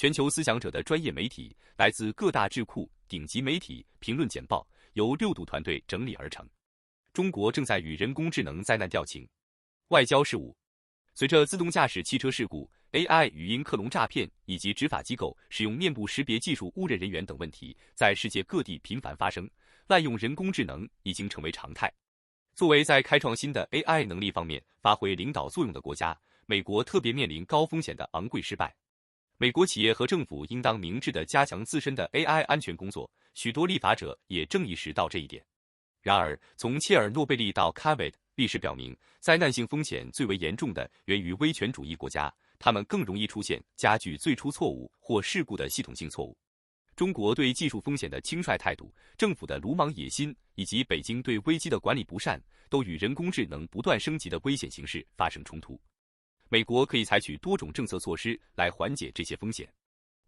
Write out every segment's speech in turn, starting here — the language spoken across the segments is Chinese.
全球思想者的专业媒体，来自各大智库、顶级媒体评论简报，由6度团队整理而成。中国正在与人工智能灾难调情。外交事务，随着自动驾驶汽车事故、AI 语音克隆诈骗以及执法机构使用面部识别技术误认人员等问题在世界各地频繁发生，滥用人工智能已经成为常态。作为在开创新的 AI 能力方面发挥领导作用的国家，美国特别面临高风险的昂贵失败。美国企业和政府应当明智地加强自身的 AI 安全工作，许多立法者也正意识到这一点。然而，从切尔诺贝利到 COVID， 历史表明，灾难性风险最为严重的源于威权主义国家，他们更容易出现加剧最初错误或事故的系统性错误。中国对技术风险的轻率态度、政府的鲁莽野心以及北京对危机的管理不善，都与人工智能不断升级的危险形势发生冲突。美国可以采取多种政策措施来缓解这些风险。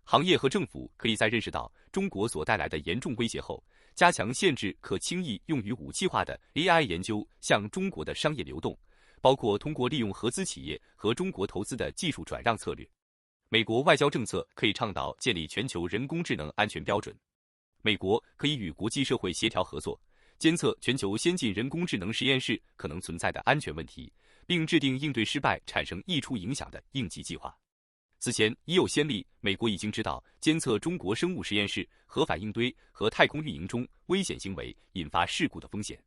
行业和政府可以在认识到中国所带来的严重威胁后，加强限制可轻易用于武器化的 AI 研究向中国的商业流动，包括通过利用合资企业和中国投资的技术转让策略。美国外交政策可以倡导建立全球人工智能安全标准。美国可以与国际社会协调合作，监测全球先进人工智能实验室可能存在的安全问题，并制定应对失败产生溢出影响的应急计划。此前已有先例，美国已经知道监测中国生物实验室、核反应堆和太空运营中危险行为引发事故的风险。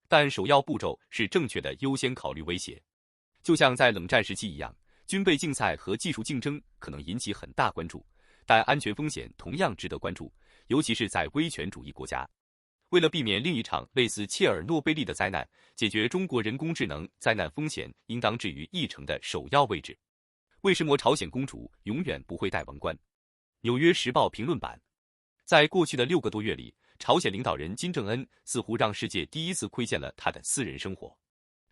但首要步骤是正确的优先考虑威胁。就像在冷战时期一样，军备竞赛和技术竞争可能引起很大关注，但安全风险同样值得关注，尤其是在威权主义国家。为了避免另一场类似切尔诺贝利的灾难，解决中国人工智能灾难风险应当置于议程的首要位置。为什么朝鲜公主永远不会戴王冠？纽约时报评论版。在过去的6个多月里，朝鲜领导人金正恩似乎让世界第一次窥见了他的私人生活。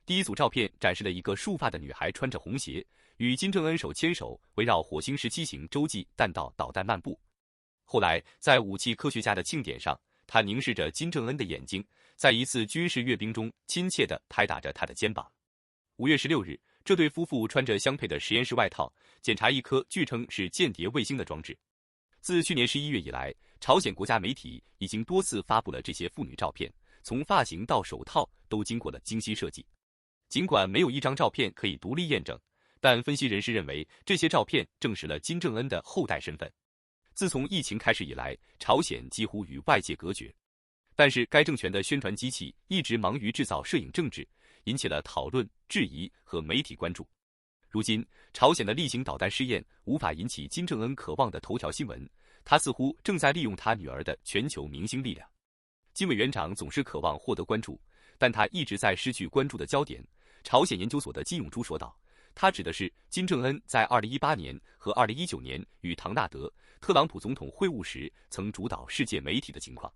第一组照片展示了一个束发的女孩穿着红鞋，与金正恩手牵手围绕火星17型洲际弹道导弹漫步。后来，在武器科学家的庆典上，他凝视着金正恩的眼睛，在一次军事阅兵中亲切地拍打着他的肩膀。5月16日，这对夫妇穿着相配的实验室外套，检查一颗据称是间谍卫星的装置。自去年11月以来，朝鲜国家媒体已经多次发布了这些妇女照片，从发型到手套都经过了精心设计。尽管没有一张照片可以独立验证，但分析人士认为这些照片证实了金正恩的后代身份。自从疫情开始以来，朝鲜几乎与外界隔绝，但是该政权的宣传机器一直忙于制造摄影政治，引起了讨论、质疑和媒体关注。如今，朝鲜的例行导弹试验无法引起金正恩渴望的头条新闻，他似乎正在利用他女儿的全球明星力量。金委员长总是渴望获得关注，但他一直在失去关注的焦点。朝鲜研究所的金永洙说道，他指的是金正恩在2018年和2019年与唐纳德·特朗普总统会晤时曾主导世界媒体的情况。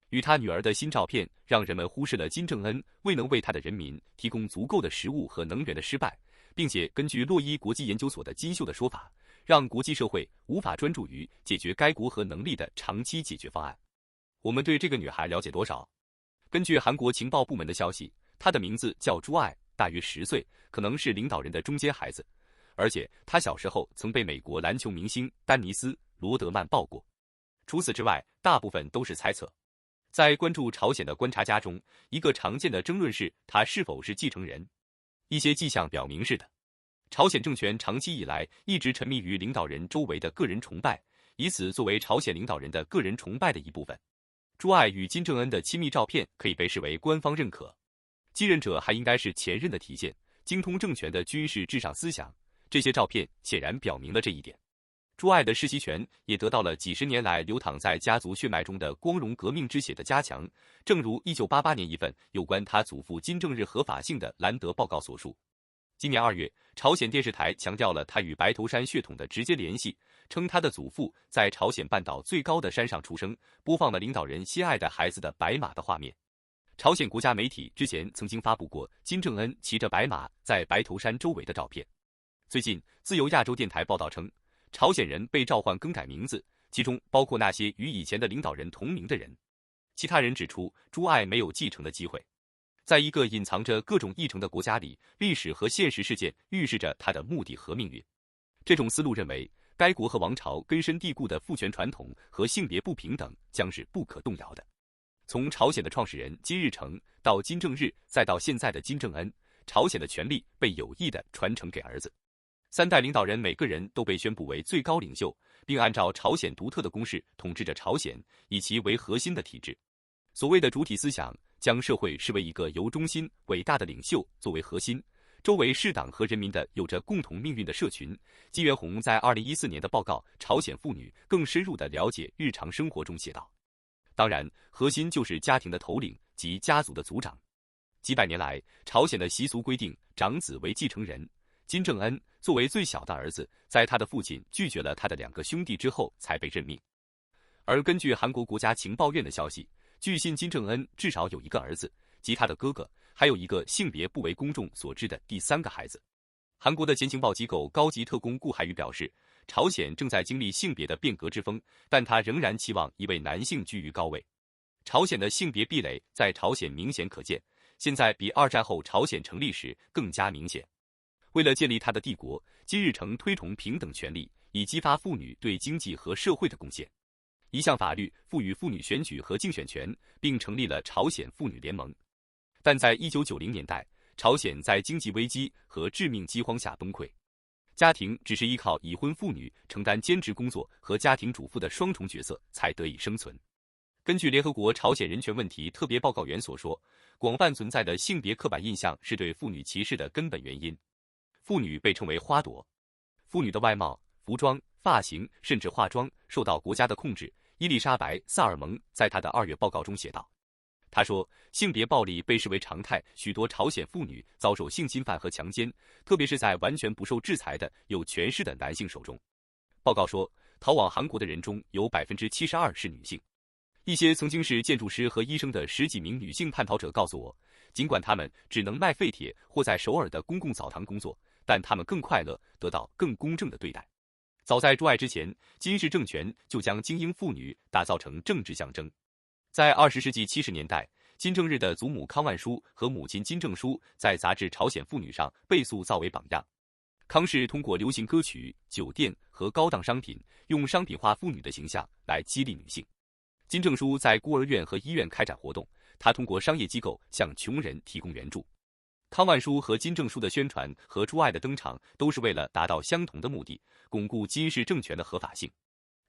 与他女儿的新照片让人们忽视了金正恩未能为他的人民提供足够的食物和能源的失败，并且根据洛伊国际研究所的金秀的说法，让国际社会无法专注于解决该国核能力的长期解决方案。我们对这个女孩了解多少？根据韩国情报部门的消息，她的名字叫朱爱，大约10岁，可能是领导人的中间孩子，而且她小时候曾被美国篮球明星丹尼斯·罗德曼抱过。除此之外，大部分都是猜测。在关注朝鲜的观察家中，一个常见的争论是他是否是继承人。一些迹象表明是的。朝鲜政权长期以来一直沉迷于领导人周围的个人崇拜，以此作为朝鲜领导人的个人崇拜的一部分。朱爱与金正恩的亲密照片可以被视为官方认可。继任者还应该是前任的体现，精通政权的军事至上思想。这些照片显然表明了这一点。朱爱的世袭权也得到了几十年来流淌在家族血脉中的光荣革命之血的加强，正如1988年一份有关他祖父金正日合法性的兰德报告所述。今年2月，朝鲜电视台强调了他与白头山血统的直接联系，称他的祖父在朝鲜半岛最高的山上出生，播放了领导人心爱的孩子的白马的画面。朝鲜国家媒体之前曾经发布过金正恩骑着白马在白头山周围的照片。最近，自由亚洲电台报道称，朝鲜人被召唤更改名字，其中包括那些与以前的领导人同名的人。其他人指出，朱爱没有继承的机会。在一个隐藏着各种议程的国家里，历史和现实事件预示着他的目的和命运。这种思路认为，该国和王朝根深蒂固的父权传统和性别不平等将是不可动摇的。从朝鲜的创始人金日成到金正日，再到现在的金正恩，朝鲜的权力被有意地传承给儿子。三代领导人每个人都被宣布为最高领袖，并按照朝鲜独特的公式统治着朝鲜，以其为核心的体制。所谓的主体思想，将社会视为一个由中心伟大的领袖作为核心，周围是党和人民的有着共同命运的社群。金元洪在2014年的报告《朝鲜妇女更深入地了解日常生活》中写道：当然，核心就是家庭的头领及家族的族长。几百年来，朝鲜的习俗规定长子为继承人。金正恩作为最小的儿子，在他的父亲拒绝了他的2个兄弟之后才被任命。而根据韩国国家情报院的消息，据信金正恩至少有1个儿子及他的哥哥，还有一个性别不为公众所知的第3个孩子。韩国的前情报机构高级特工顾海宇表示，朝鲜正在经历性别的变革之风，但他仍然期望一位男性居于高位。朝鲜的性别壁垒在朝鲜明显可见，现在比2战后朝鲜成立时更加明显。为了建立他的帝国，金日成推崇平等权利，以激发妇女对经济和社会的贡献。一项法律赋予妇女选举和竞选权，并成立了朝鲜妇女联盟。但在1990年代，朝鲜在经济危机和致命饥荒下崩溃，家庭只是依靠已婚妇女承担兼职工作和家庭主妇的双重角色才得以生存。根据联合国朝鲜人权问题特别报告员所说，广泛存在的性别刻板印象是对妇女歧视的根本原因。妇女被称为花朵，妇女的外貌、服装、发型甚至化妆受到国家的控制。伊丽莎白·萨尔蒙在她的2月报告中写道，她说，性别暴力被视为常态，许多朝鲜妇女遭受性侵犯和强奸，特别是在完全不受制裁的有权势的男性手中。报告说，逃往韩国的人中有 72% 是女性。一些曾经是建筑师和医生的10几名女性叛逃者告诉我，尽管她们只能卖废铁或在首尔的公共澡堂工作，但她们更快乐，得到更公正的对待。早在朱爱之前，金氏政权就将精英妇女打造成政治象征。在20世纪70年代，金正日的祖母康万书和母亲金正淑在杂志《朝鲜妇女》上被塑造为榜样。康氏通过流行歌曲、酒店和高档商品，用商品化妇女的形象来激励女性。金正淑在孤儿院和医院开展活动，他通过商业机构向穷人提供援助。康万书和金正淑的宣传和朱爱的登场都是为了达到相同的目的，巩固金氏政权的合法性。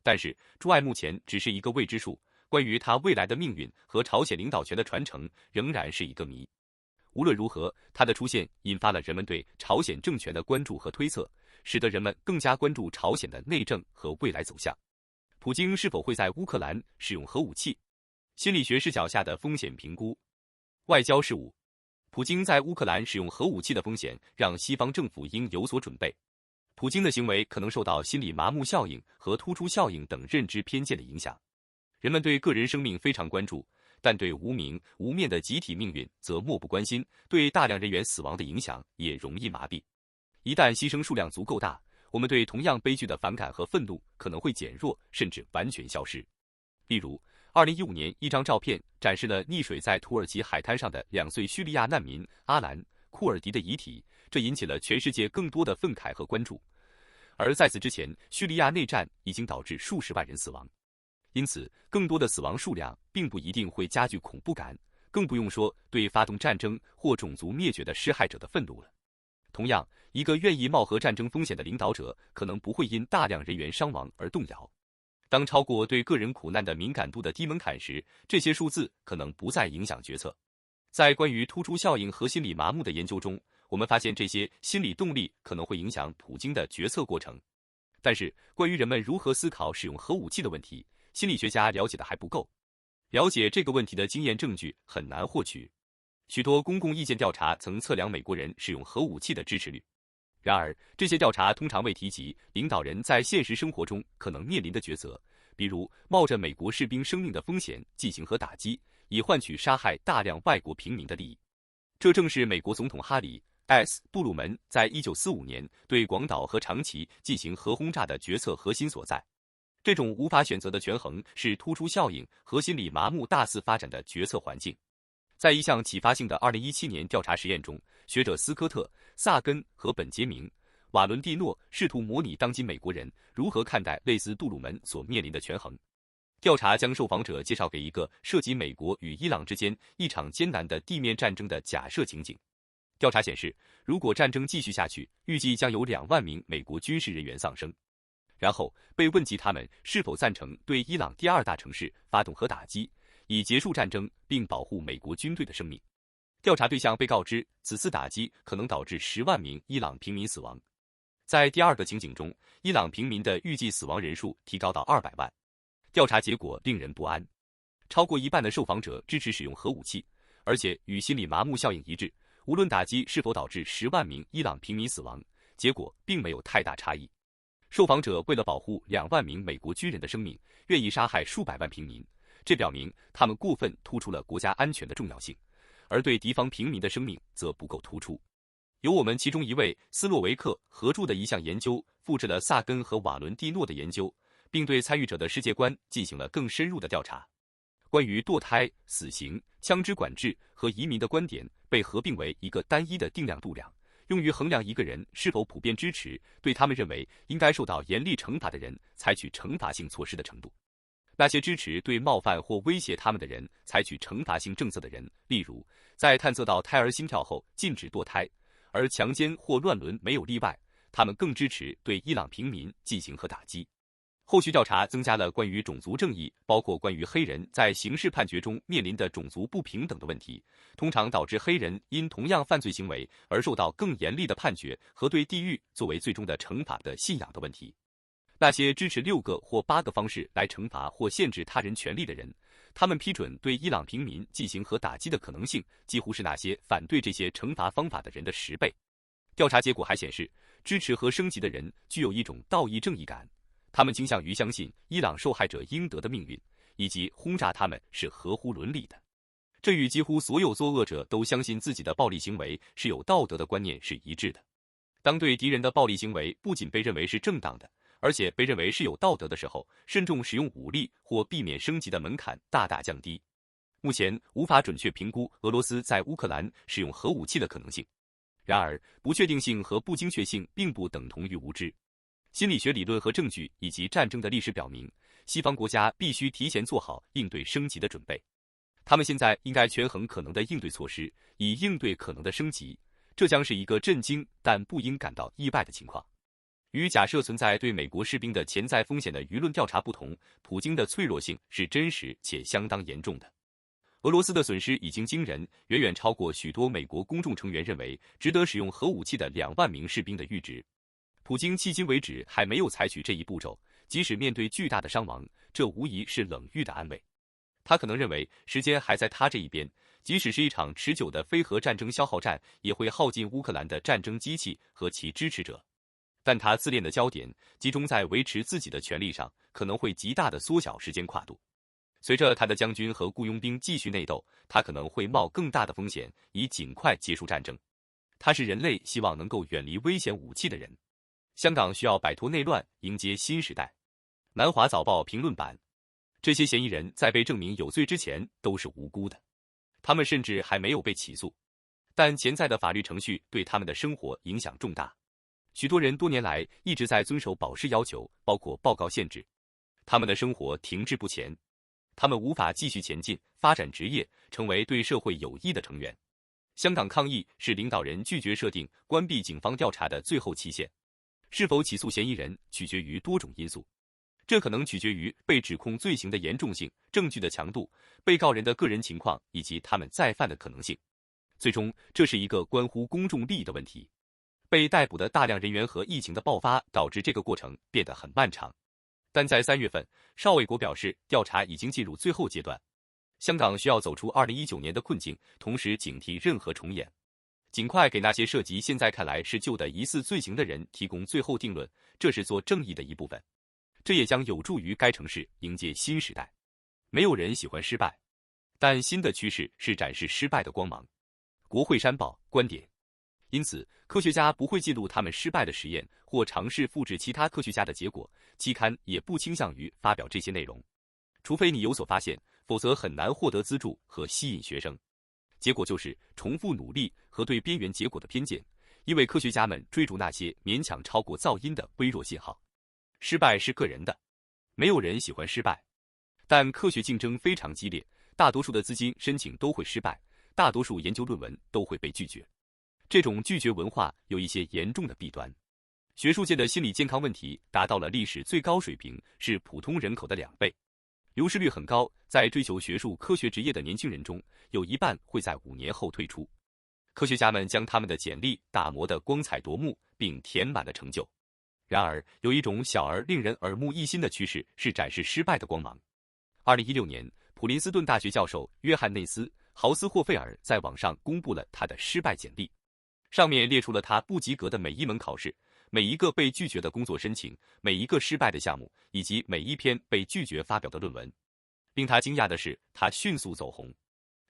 但是朱爱目前只是一个未知数，关于他未来的命运和朝鲜领导权的传承仍然是一个谜。无论如何，他的出现引发了人们对朝鲜政权的关注和推测，使得人们更加关注朝鲜的内政和未来走向。普京是否会在乌克兰使用核武器？心理学视角下的风险评估。外交事务。普京在乌克兰使用核武器的风险让西方政府应有所准备。普京的行为可能受到心理麻木效应和突出效应等认知偏见的影响。人们对个人生命非常关注，但对无名无面的集体命运则漠不关心，对大量人员死亡的影响也容易麻痹。一旦牺牲数量足够大，我们对同样悲剧的反感和愤怒可能会减弱，甚至完全消失。例如，2015年一张照片展示了溺水在土耳其海滩上的2岁叙利亚难民阿兰·库尔迪的遗体，这引起了全世界更多的愤慨和关注。而在此之前，叙利亚内战已经导致数十万人死亡，因此更多的死亡数量并不一定会加剧恐怖感，更不用说对发动战争或种族灭绝的施害者的愤怒了。同样，一个愿意冒核战争风险的领导者可能不会因大量人员伤亡而动摇。当超过对个人苦难的敏感度的低门槛时，这些数字可能不再影响决策。在关于突出效应和心理麻木的研究中，我们发现这些心理动力可能会影响普京的决策过程。但是，关于人们如何思考使用核武器的问题，心理学家了解的还不够。了解这个问题的经验证据很难获取。许多公共意见调查曾测量美国人使用核武器的支持率。然而，这些调查通常未提及领导人在现实生活中可能面临的抉择，比如冒着美国士兵生命的风险进行核打击，以换取杀害大量外国平民的利益。这正是美国总统哈里 ·S· 布鲁门在1945年对广岛和长崎进行核轰炸的决策核心所在。这种无法选择的权衡是突出效应和心理麻木大肆发展的决策环境。在一项启发性的2017年调查实验中，学者斯科特·萨根和本杰明·瓦伦蒂诺试图模拟当今美国人如何看待类似杜鲁门所面临的权衡。调查将受访者介绍给一个涉及美国与伊朗之间一场艰难的地面战争的假设情景。调查显示，如果战争继续下去，预计将有2万名美国军事人员丧生。然后被问及他们是否赞成对伊朗第2大城市发动核打击，以结束战争并保护美国军队的生命。调查对象被告知，此次打击可能导致10万名伊朗平民死亡。在第2个情景中，伊朗平民的预计死亡人数提高到200万。调查结果令人不安，超过一半的受访者支持使用核武器，而且与心理麻木效应一致，无论打击是否导致10万名伊朗平民死亡，结果并没有太大差异。受访者为了保护2万名美国军人的生命，愿意杀害数百万平民，这表明他们过分突出了国家安全的重要性，而对敌方平民的生命则不够突出。由我们其中一位斯洛维克合著的一项研究复制了萨根和瓦伦蒂诺的研究，并对参与者的世界观进行了更深入的调查。关于堕胎、死刑、枪支管制和移民的观点被合并为一个单一的定量度量，用于衡量一个人是否普遍支持对他们认为应该受到严厉惩罚的人采取惩罚性措施的程度。那些支持对冒犯或威胁他们的人采取惩罚性政策的人，例如在探测到胎儿心跳后禁止堕胎，而强奸或乱伦没有例外，他们更支持对伊朗平民进行核打击。后续调查增加了关于种族正义，包括关于黑人在刑事判决中面临的种族不平等的问题，通常导致黑人因同样犯罪行为而受到更严厉的判决和对地狱作为最终的惩罚的信仰的问题。那些支持6个或8个方式来惩罚或限制他人权利的人，他们批准对伊朗平民进行核打击的可能性几乎是那些反对这些惩罚方法的人的10倍。调查结果还显示，支持核升级的人具有一种道义正义感，他们倾向于相信伊朗受害者应得的命运，以及轰炸他们是合乎伦理的。这与几乎所有作恶者都相信自己的暴力行为是有道德的观念是一致的。当对敌人的暴力行为不仅被认为是正当的，而且被认为是有道德的时候，慎重使用武力或避免升级的门槛大大降低。目前无法准确评估俄罗斯在乌克兰使用核武器的可能性。然而，不确定性和不精确性并不等同于无知。心理学理论和证据以及战争的历史表明，西方国家必须提前做好应对升级的准备。他们现在应该权衡可能的应对措施，以应对可能的升级。这将是一个震惊但不应感到意外的情况。与假设存在对美国士兵的潜在风险的舆论调查不同，普京的脆弱性是真实且相当严重的。俄罗斯的损失已经惊人，远远超过许多美国公众成员认为值得使用核武器的2万名士兵的阈值。普京迄今为止还没有采取这一步骤，即使面对巨大的伤亡，这无疑是冷遇的安慰。他可能认为时间还在他这一边，即使是一场持久的非核战争消耗战，也会耗尽乌克兰的战争机器和其支持者。但他自恋的焦点集中在维持自己的权利上，可能会极大地缩小时间跨度。随着他的将军和雇佣兵继续内斗，他可能会冒更大的风险，以尽快结束战争。他是人类希望能够远离危险武器的人。香港需要摆脱内乱，迎接新时代。南华早报评论版：这些嫌疑人在被证明有罪之前都是无辜的，他们甚至还没有被起诉，但潜在的法律程序对他们的生活影响重大。许多人多年来一直在遵守保释要求，包括报告限制。他们的生活停滞不前，他们无法继续前进，发展职业，成为对社会有益的成员。香港抗议是领导人拒绝设定关闭警方调查的最后期限。是否起诉嫌疑人取决于多种因素，这可能取决于被指控罪行的严重性、证据的强度、被告人的个人情况以及他们再犯的可能性。最终，这是一个关乎公众利益的问题。被逮捕的大量人员和疫情的爆发导致这个过程变得很漫长。但在3月份，邵卫国表示，调查已经进入最后阶段。香港需要走出2019年的困境，同时警惕任何重演。尽快给那些涉及现在看来是旧的疑似罪行的人提供最后定论，这是做正义的一部分。这也将有助于该城市迎接新时代。没有人喜欢失败，但新的趋势是展示失败的光芒。国会山报观点。因此，科学家不会记录他们失败的实验或尝试复制其他科学家的结果，期刊也不倾向于发表这些内容。除非你有所发现，否则很难获得资助和吸引学生。结果就是重复努力和对边缘结果的偏见，因为科学家们追逐那些勉强超过噪音的微弱信号。失败是个人的，没有人喜欢失败，但科学竞争非常激烈，大多数的资金申请都会失败，大多数研究论文都会被拒绝。这种拒绝文化有一些严重的弊端。学术界的心理健康问题达到了历史最高水平，是普通人口的2倍。流失率很高，在追求学术科学职业的年轻人中，有一半会在5年后退出。科学家们将他们的简历打磨得光彩夺目，并填满了成就。然而，有一种小而令人耳目一新的趋势是展示失败的光芒。2016年，普林斯顿大学教授约翰内斯·豪斯霍费尔在网上公布了他的失败简历，上面列出了他不及格的每一门考试，每一个被拒绝的工作申请，每一个失败的项目，以及每一篇被拒绝发表的论文。令他惊讶的是，他迅速走红。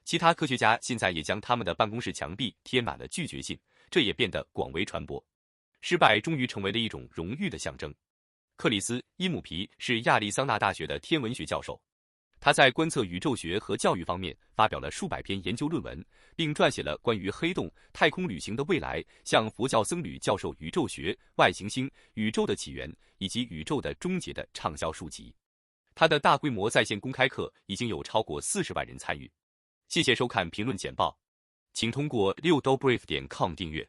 其他科学家现在也将他们的办公室墙壁贴满了拒绝信，这也变得广为传播。失败终于成为了一种荣誉的象征。克里斯·伊姆皮是亚利桑那大学的天文学教授，他在观测宇宙学和教育方面发表了数百篇研究论文，并撰写了关于黑洞、太空旅行的未来、向佛教僧侣教授宇宙学、外行星、宇宙的起源以及宇宙的终结的畅销书籍。他的大规模在线公开课已经有超过40万人参与。谢谢收看评论简报，请通过6dobrief.com订阅。